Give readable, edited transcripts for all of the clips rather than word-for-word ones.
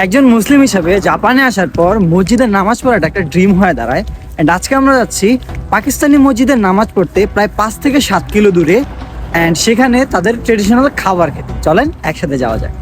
একজন মুসলিম হিসেবে জাপানে আসার পর মসজিদে নামাজ পড়াটা একটা ড্রিম হয়ে দাঁড়ায়। অ্যান্ড আজকে আমরা যাচ্ছি পাকিস্তানি মসজিদে নামাজ পড়তে প্রায় 5 থেকে 7 কিলো দূরে, অ্যান্ড সেখানে তাদের ট্রেডিশনাল খাবার খেতে। চলেন একসাথে যাওয়া যায়।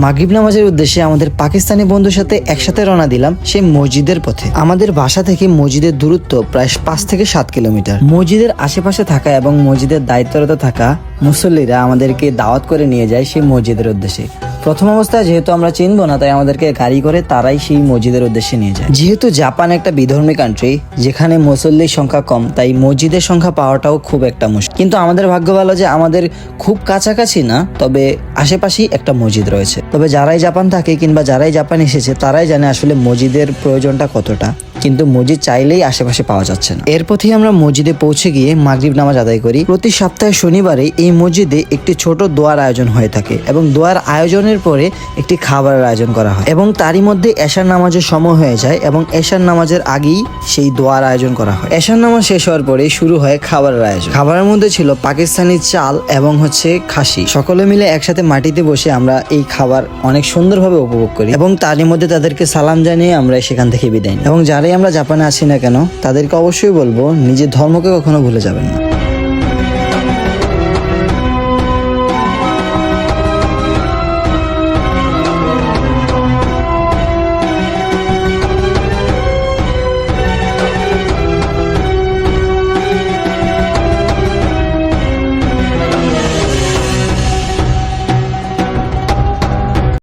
মাগরিব নামাজের উদ্দেশ্যে আমাদের পাকিস্তানি বন্ধুর সাথে একসাথে রওনা দিলাম সেই মসজিদের পথে। আমাদের বাসা থেকে মসজিদের দূরত্ব প্রায় 5 থেকে 7 কিলোমিটার। মসজিদের আশেপাশে থাকা এবং মসজিদের দায়িত্বরত থাকা মুসল্লিরা আমাদেরকে দাওয়াত করে নিয়ে যায় সেই মসজিদের উদ্দেশ্যে। প্রথম অবস্থায় যেহেতু আমরা চিনবো না, তাই আমাদেরকে গাড়ি করে তারাই সেই মসজিদের উদ্দেশ্যে নিয়ে যায়। যেহেতু জাপান একটা বিধর্মী কান্ট্রি, যেখানে মুসল্লির সংখ্যা কম, তাই মসজিদের সংখ্যা পাওয়াটাও খুব একটা মুশকিল। কিন্তু আমাদের ভাগ্য ভালো যে আমাদের খুব কাছাকাছি না, তবে আশেপাশেই একটা মসজিদ রয়েছে। তবে যারাই জাপান থাকে কিংবা যারাই জাপান এসেছে তারাই জানে আসলে মসজিদের প্রয়োজনটা কতটা, কিন্তু মসজিদ চাইলেই আশেপাশে পাওয়া যাচ্ছে না। এরপরই আমরা মসজিদে পৌঁছে গিয়ে মাগরিব নামাজ আদায় করি। প্রতি সপ্তাহে শনিবারে এই মসজিদে একটি ছোট দোয়ার আয়োজন হয়ে থাকে এবং দোয়ার আয়োজনের পরে একটি খাবারের আয়োজন করা হয় এবং তারই মধ্যে এশার নামাজের সময় হয়ে যায় এবং এশার নামাজের আগেই সেই দোয়ার আয়োজন করা হয়। এশার নামাজ শেষ হওয়ার পরে শুরু হয় খাবারের আয়োজন। খাবারের মধ্যে ছিল পাকিস্তানি চাল এবং খাসি। সকলে মিলে একসাথে মাটিতে বসে আমরা এই খাবার অনেক সুন্দরভাবে উপভোগ করি এবং তারই মধ্যে তাদেরকে সালাম জানিয়ে আমরা সেখান থেকে বিদায় নিই। এবং যারাই আমরা জাপানে আসি না কেন, তাদেরকে অবশ্যই বলবো নিজের ধর্মকে কখনো ভুলে যাবেন না।